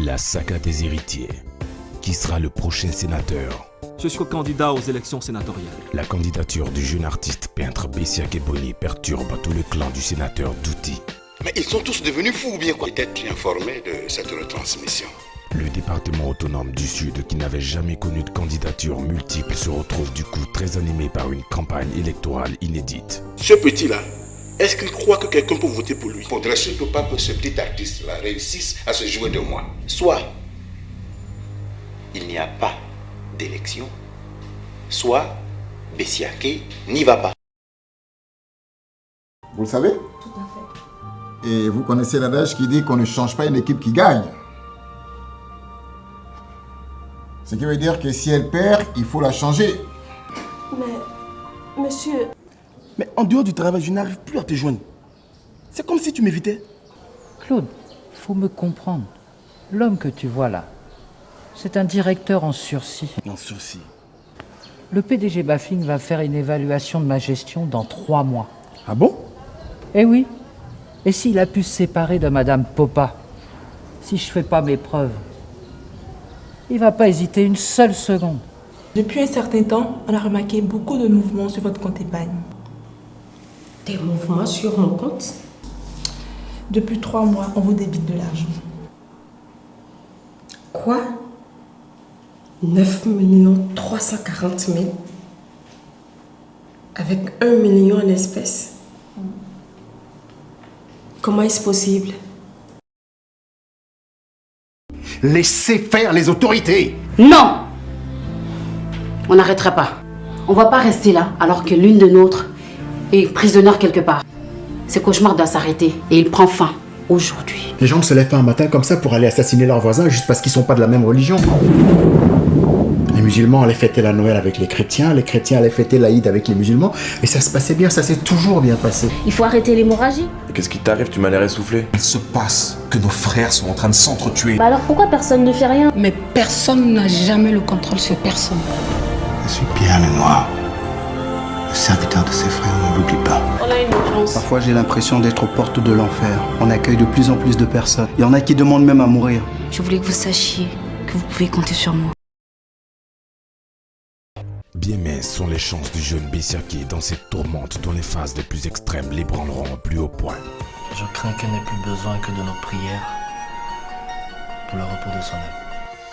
La saga des héritiers. Qui sera le prochain sénateur? Je suis candidat aux élections sénatoriales. La candidature du jeune artiste peintre Bessia Keboni perturbe tout le clan du sénateur Douti. Mais ils sont tous devenus fous ou bien quoi? Peut-être informés de cette retransmission. Le département autonome du Sud, qui n'avait jamais connu de candidature multiple, se retrouve du coup très animé par une campagne électorale inédite. Ce petit-là, est-ce qu'il croit que quelqu'un peut voter pour lui? Il ne faudrait surtout pas que ce petit artiste-là réussisse à se jouer de moi. Soit il n'y a pas d'élection, soit Bessiaké n'y va pas. Vous le savez? Tout à fait. Et vous connaissez l'adage qui dit qu'on ne change pas une équipe qui gagne. Ce qui veut dire que si elle perd, il faut la changer. Mais, monsieur... Mais en dehors du travail, je n'arrive plus à te joindre. C'est comme si tu m'évitais. Claude, faut me comprendre. L'homme que tu vois là, c'est un directeur en sursis. En sursis. Le PDG Baffing va faire une évaluation de ma gestion dans 3 mois. Ah bon? Eh oui. Et s'il a pu se séparer de Madame Popa, si je fais pas mes preuves, il va pas hésiter une seule seconde. Depuis un certain temps, on a remarqué beaucoup de mouvements sur votre compte épargne. Des mouvements sur mon compte? Depuis 3 mois, on vous débite de l'argent. Quoi? 9 340 000 avec 1 million en espèces. Comment est-ce possible? Laissez faire les autorités! Non! On n'arrêtera pas. On va pas rester là alors que l'une de nôtres est prisonnière quelque part. Ce cauchemar doit s'arrêter et il prend fin aujourd'hui. Les gens ne se lèvent pas un matin comme ça pour aller assassiner leurs voisins juste parce qu'ils ne sont pas de la même religion. Les musulmans allaient fêter la Noël avec les chrétiens allaient fêter l'Aïd avec les musulmans, et ça se passait bien, ça s'est toujours bien passé. Il faut arrêter l'hémorragie. Qu'est-ce qui t'arrive? Tu m'as l'air essoufflé. Il se passe que nos frères sont en train de s'entretuer. Bah alors pourquoi personne ne fait rien? Mais personne n'a jamais le contrôle sur personne. Je suis Pierre Lenoir, le serviteur de ses frères, ne l'oublie pas. On a une urgence. Parfois j'ai l'impression d'être aux portes de l'enfer. On accueille de plus en plus de personnes. Il y en a qui demandent même à mourir. Je voulais que vous sachiez que vous pouvez compter sur moi. Bien minces sont les chances du jeune Bessiaké dans cette tourmente dont les phases les plus extrêmes l'ébranleront au plus haut point. Je crains qu'elle n'ait plus besoin que de nos prières pour le repos de son âme.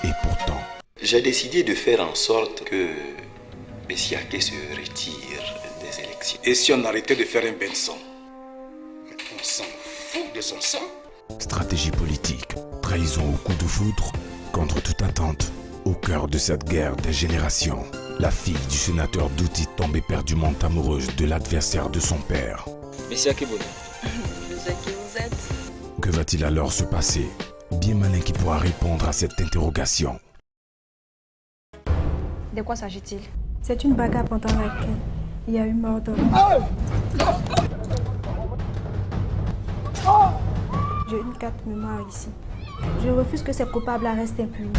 Et pourtant... J'ai décidé de faire en sorte que Bessiaké se retire des élections. Et si on arrêtait de faire un bain de sang? On s'en fout de son sang? Stratégie politique, trahison au coup de foudre, contre toute attente, au cœur de cette guerre des générations. La fille du sénateur Douti tombe éperdument amoureuse de l'adversaire de son père. Bessia Keboni. Je sais qui vous êtes. Que va-t-il alors se passer? Bien malin qui pourra répondre à cette interrogation. De quoi s'agit-il? C'est une bagarre pendant laquelle il y a eu mort d'homme. J'ai une carte mémoire ici. Je refuse que ces coupables restent impunis.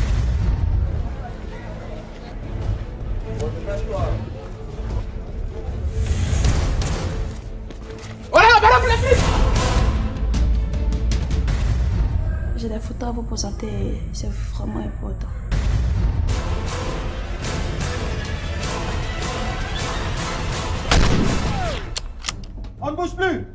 J'ai des photos à vous présenter, c'est vraiment important. On ne bouge plus!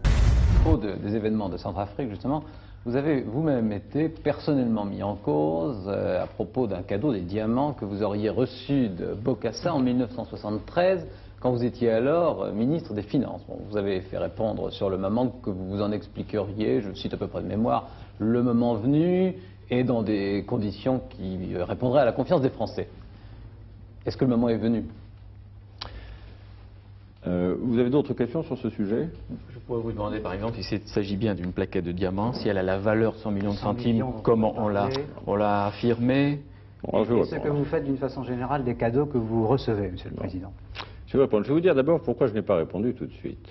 Des événements de Centrafrique, justement, vous avez vous-même été personnellement mis en cause à propos d'un cadeau, des diamants que vous auriez reçus de Bokassa en 1973, quand vous étiez alors ministre des Finances. Bon, vous avez fait répondre sur le moment que vous vous en expliqueriez, je cite à peu près de mémoire, le moment venu et dans des conditions qui répondraient à la confiance des Français. Est-ce que le moment est venu ? Vous avez d'autres questions sur ce sujet? Je pourrais vous demander par exemple s'il s'agit bien d'une plaquette de diamants, si elle a la valeur de 100 millions de centimes, comment on l'a affirmé. Et ce que vous faites d'une façon générale des cadeaux que vous recevez, Monsieur le Président. Je vais répondre. Je vais vous dire d'abord pourquoi je n'ai pas répondu tout de suite.